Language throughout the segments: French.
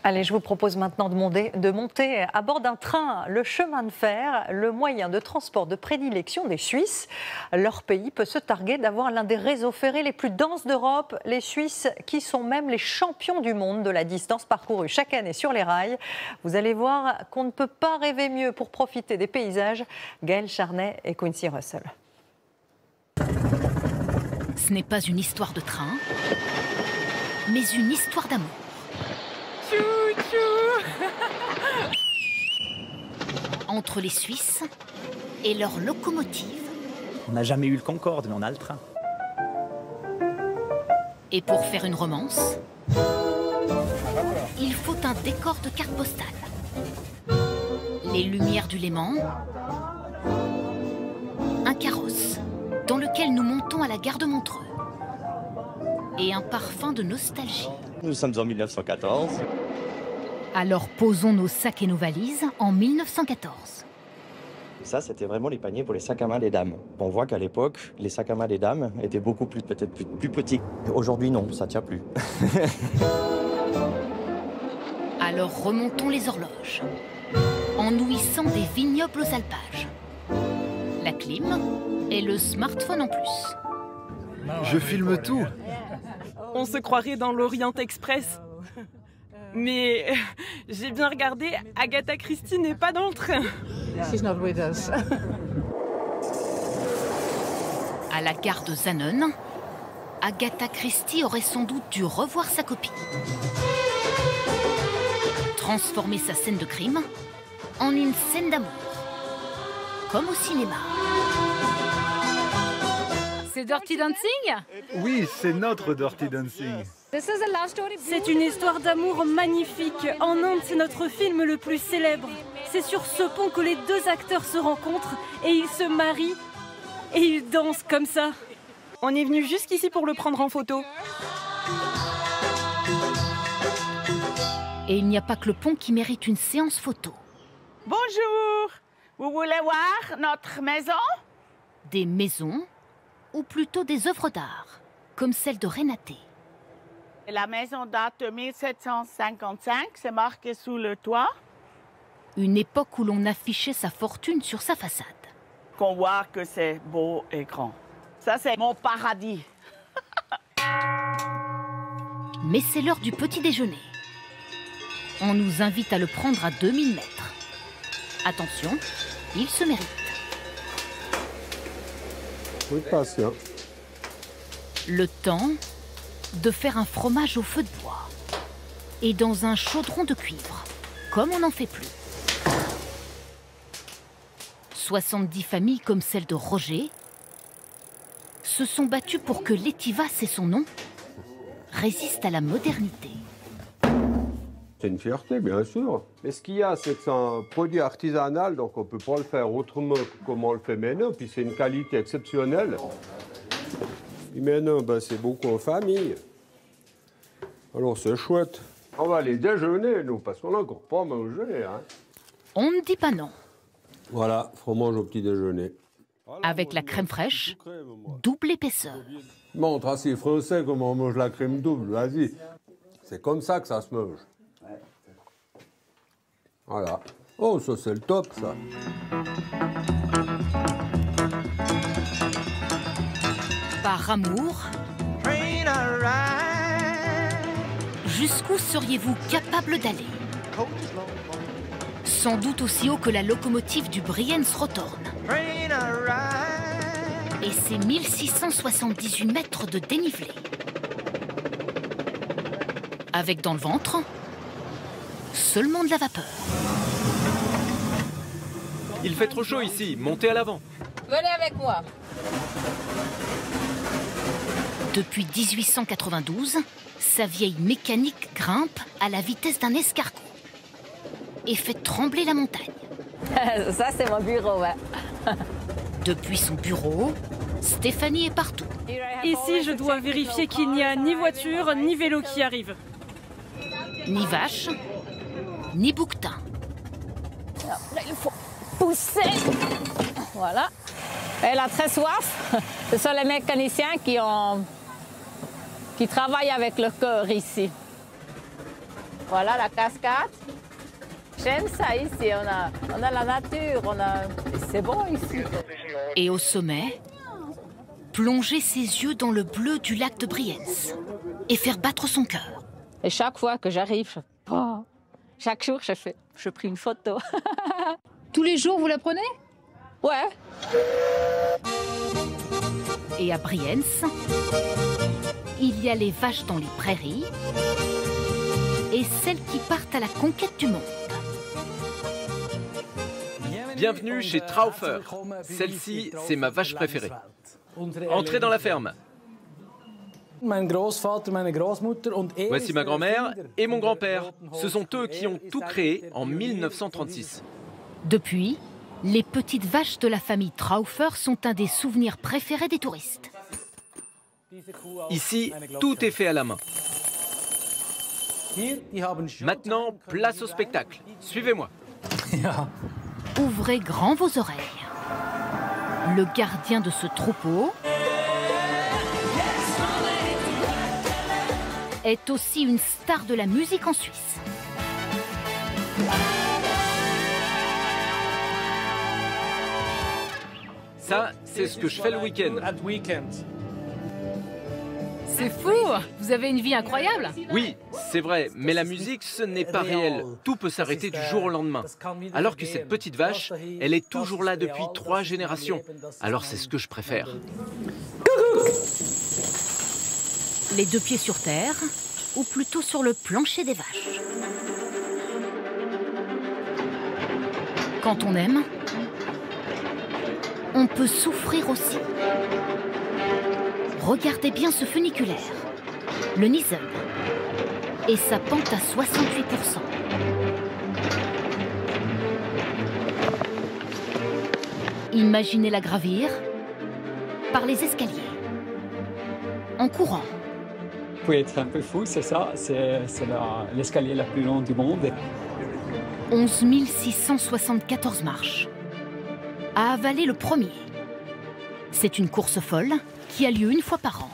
Allez, je vous propose maintenant de monter à bord d'un train. Le chemin de fer, le moyen de transport de prédilection des Suisses. Leur pays peut se targuer d'avoir l'un des réseaux ferrés les plus denses d'Europe. Les Suisses qui sont même les champions du monde de la distance parcourue chaque année sur les rails. Vous allez voir qu'on ne peut pas rêver mieux pour profiter des paysages. Gaël Charnet et Quincy Russell. Ce n'est pas une histoire de train, mais une histoire d'amour. Entre les Suisses et leurs locomotives. On n'a jamais eu le Concorde, mais on a le train. Et pour faire une romance, il faut un décor de carte postale. Les lumières du Léman, un carrosse dans lequel nous montons à la gare de Montreux et un parfum de nostalgie. Nous sommes en 1914. Alors posons nos sacs et nos valises en 1914. Ça, c'était vraiment les paniers pour les sacs à main des dames. On voit qu'à l'époque, les sacs à main des dames étaient beaucoup plus, peut-être plus petits. Aujourd'hui, non, ça ne tient plus. Alors remontons les horloges, en ouïssant des vignobles aux alpages. La clim et le smartphone en plus. Je filme tout. On se croirait dans l'Orient Express. Mais j'ai bien regardé, Agatha Christie n'est pas dans le train. She's not with us. À la gare de Zanon, Agatha Christie aurait sans doute dû revoir sa copie. Transformer sa scène de crime en une scène d'amour. Comme au cinéma. C'est Dirty Dancing ? Oui, c'est notre Dirty Dancing. C'est une histoire d'amour magnifique. En Inde, c'est notre film le plus célèbre. C'est sur ce pont que les deux acteurs se rencontrent et ils se marient. Et ils dansent comme ça. On est venu jusqu'ici pour le prendre en photo. Et il n'y a pas que le pont qui mérite une séance photo. Bonjour, vous voulez voir notre maison? Des maisons, ou plutôt des œuvres d'art, comme celle de Renaté. La maison date de 1755, c'est marqué sous le toit. Une époque où l'on affichait sa fortune sur sa façade. Qu'on voit que c'est beau et grand. Ça, c'est mon paradis. Mais c'est l'heure du petit déjeuner. On nous invite à le prendre à 2000 mètres. Attention, il se mérite. Oui, patient. Le temps de faire un fromage au feu de bois et dans un chaudron de cuivre, comme on n'en fait plus. 70 familles comme celle de Roger se sont battues pour que l'étiva, c'est son nom, résiste à la modernité. C'est une fierté, bien sûr. Mais ce qu'il y a, c'est que c'est un produit artisanal, donc on ne peut pas le faire autrement que comme on le fait maintenant. Puis c'est une qualité exceptionnelle. Et maintenant, ben, c'est beaucoup en famille. Alors c'est chouette. On va aller déjeuner, nous, parce qu'on n'a encore pas mangé. Hein. On ne dit pas non. Voilà, fromage au petit déjeuner. Avec la crème fraîche, double épaisseur. Montre à ces Français comment on mange la crème double, vas-y. C'est comme ça que ça se mange. Voilà. Oh, ça c'est le top, ça. Par amour, jusqu'où seriez-vous capable d'aller? Sans doute aussi haut que la locomotive du Brienz-Rothorn. Et ses 1678 mètres de dénivelé. Avec dans le ventre seulement de la vapeur. Il fait trop chaud ici, montez à l'avant. Venez avec moi. Depuis 1892, sa vieille mécanique grimpe à la vitesse d'un escargot et fait trembler la montagne. Ça, c'est mon bureau, ouais. Depuis son bureau, Stéphanie est partout. Ici, je dois vérifier qu'il n'y a ni voiture, ni vélo qui arrive. Ni vache, ni bouquetin. Là, il faut pousser. Voilà. Elle a très soif. Ce sont les mécaniciens qui travaillent avec le cœur ici. Voilà la cascade. J'aime ça ici, on a la nature, c'est bon ici. Et au sommet, plonger ses yeux dans le bleu du lac de Brienz et faire battre son cœur. Et chaque fois que j'arrive, chaque jour je prends une photo. Tous les jours, vous la prenez? Ouais. Et à Brienz, il y a les vaches dans les prairies et celles qui partent à la conquête du monde. Bienvenue chez Traufer. Celle-ci, c'est ma vache préférée. Entrez dans la ferme. Voici ma grand-mère et mon grand-père. Ce sont eux qui ont tout créé en 1936. Depuis, les petites vaches de la famille Traufer sont un des souvenirs préférés des touristes. Ici, tout est fait à la main. Maintenant, place au spectacle. Suivez-moi. Ouvrez grand vos oreilles. Le gardien de ce troupeau est aussi une star de la musique en Suisse. Ça, c'est ce que je fais le week-end. C'est fou! Vous avez une vie incroyable! Oui, c'est vrai, mais la musique, ce n'est pas réel. Tout peut s'arrêter du jour au lendemain. Alors que cette petite vache, elle est toujours là depuis 3 générations. Alors c'est ce que je préfère. Les 2 pieds sur terre, ou plutôt sur le plancher des vaches. Quand on aime, on peut souffrir aussi. Regardez bien ce funiculaire, le Nissen, et sa pente à 68%. Imaginez la gravir par les escaliers, en courant. Vous pouvez être un peu fou, c'est ça, c'est l'escalier le plus long du monde. 11 674 marches. À avaler le premier. C'est une course folle qui a lieu une fois par an.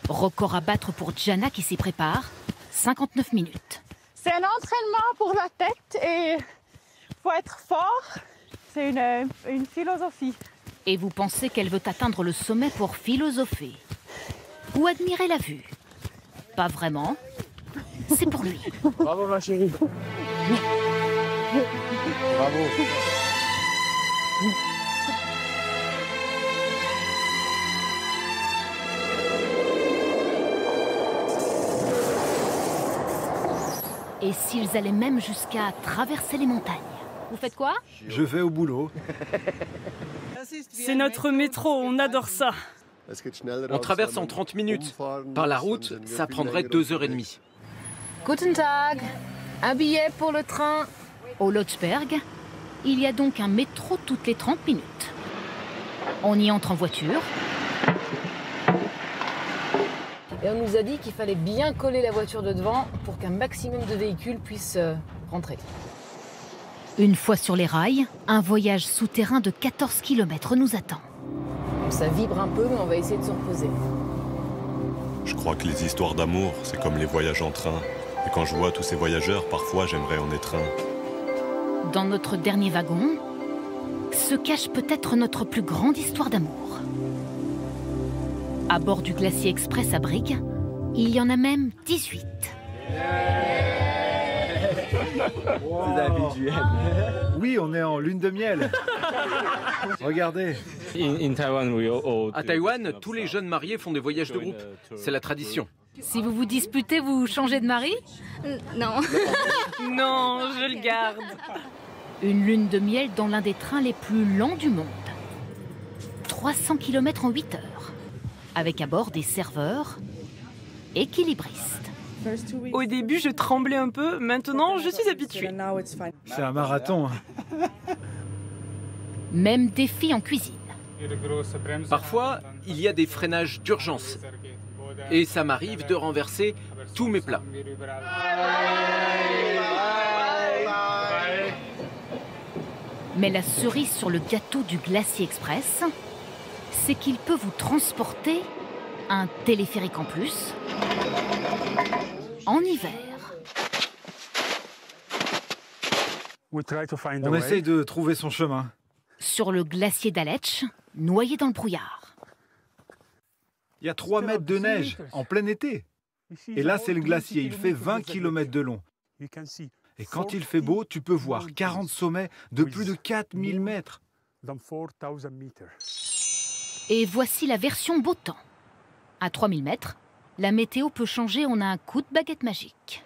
Record à battre pour Jana qui s'y prépare, 59 minutes. C'est un entraînement pour la tête et il faut être fort. C'est une philosophie. Et vous pensez qu'elle veut atteindre le sommet pour philosopher ou admirer la vue? Pas vraiment. C'est pour lui. Bravo ma chérie. Bravo. Et s'ils allaient même jusqu'à traverser les montagnes? Vous faites quoi? Je vais au boulot. C'est notre métro, on adore ça. On traverse en 30 minutes. Par la route, ça prendrait 2h30. Guten Tag. Un billet pour le train. Au Lotsberg, il y a donc un métro toutes les 30 minutes. On y entre en voiture. Et on nous a dit qu'il fallait bien coller la voiture de devant pour qu'un maximum de véhicules puissent rentrer. Une fois sur les rails, un voyage souterrain de 14 km nous attend. Ça vibre un peu, mais on va essayer de se reposer. Je crois que les histoires d'amour, c'est comme les voyages en train. Et quand je vois tous ces voyageurs, parfois j'aimerais en être un. Dans notre dernier wagon, se cache peut-être notre plus grande histoire d'amour. À bord du Glacier Express à Brig, il y en a même 18. Oui, on est en lune de miel. Regardez. À Taïwan, tous les jeunes mariés font des voyages de groupe. C'est la tradition. Si vous vous disputez, vous changez de mari? Non. Non, je le garde. Une lune de miel dans l'un des trains les plus lents du monde. 300 km en 8 heures. Avec à bord des serveurs équilibristes. Au début, je tremblais un peu. Maintenant, je suis habituée. C'est un marathon. Même défi en cuisine. Parfois, il y a des freinages d'urgence. Et ça m'arrive de renverser tous mes plats. Mais la cerise sur le gâteau du Glacier Express, c'est qu'il peut vous transporter un téléphérique en plus, en hiver. On essaye de trouver son chemin. Sur le glacier d'Aletsch, noyé dans le brouillard. Il y a 3 mètres de neige en plein été. Et là, c'est le glacier. Il fait 20 km de long. Et quand il fait beau, tu peux voir 40 sommets de plus de 4000 mètres. Et voici la version beau temps. À 3000 mètres, la météo peut changer en un coup de baguette magique.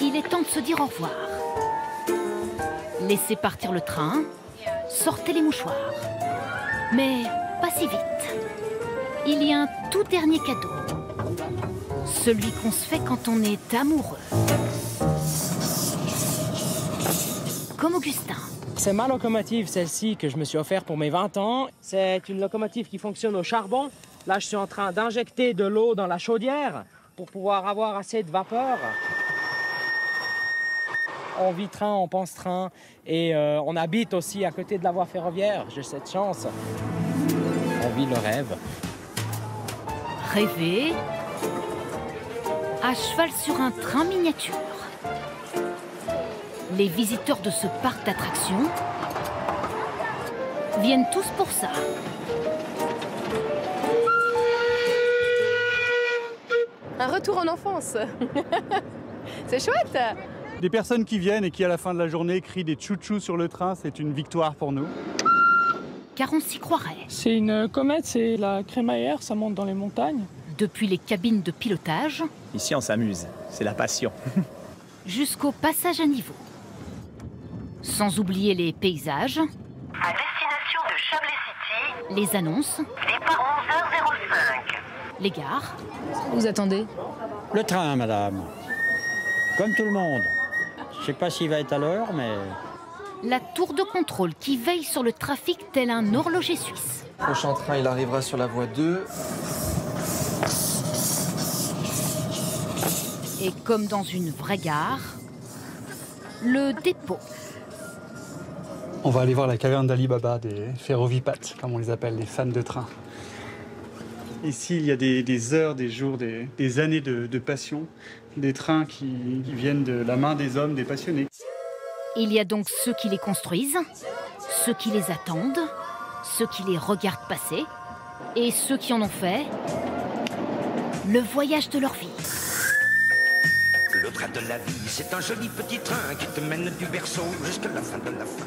Il est temps de se dire au revoir. Laissez partir le train, sortez les mouchoirs. Mais pas si vite. Il y a un tout dernier cadeau. Celui qu'on se fait quand on est amoureux. Comme Augustin. C'est ma locomotive, celle-ci, que je me suis offerte pour mes 20 ans. C'est une locomotive qui fonctionne au charbon. Là, je suis en train d'injecter de l'eau dans la chaudière pour pouvoir avoir assez de vapeur. On vit train, on pense train et on habite aussi à côté de la voie ferroviaire. J'ai cette chance. On vit le rêve. Rêver à cheval sur un train miniature. Les visiteurs de ce parc d'attractions viennent tous pour ça. Un retour en enfance. C'est chouette. Des personnes qui viennent et qui, à la fin de la journée, crient des tchou-tchou sur le train, c'est une victoire pour nous. Car on s'y croirait. C'est une comète, c'est la crémaillère, ça monte dans les montagnes. Depuis les cabines de pilotage... Ici, on s'amuse, c'est la passion. Jusqu'au passage à niveau. Sans oublier les paysages... À destination de Chablais City... Les annonces... Départ 11h05. Les gares... Vous attendez? Le train, madame. Comme tout le monde. Je sais pas s'il va être à l'heure, mais... La tour de contrôle qui veille sur le trafic tel un horloger suisse. Le prochain train, il arrivera sur la voie 2. Et comme dans une vraie gare, le dépôt. On va aller voir la caverne d'Ali Baba, des ferrovipates, comme on les appelle, les fans de train. Ici, il y a des heures, des jours, des années de passion, des trains qui viennent de la main des hommes, des passionnés. Il y a donc ceux qui les construisent, ceux qui les attendent, ceux qui les regardent passer, et ceux qui en ont fait le voyage de leur vie. Le train de la vie, c'est un joli petit train qui te mène du berceau jusqu'à la fin de la fin.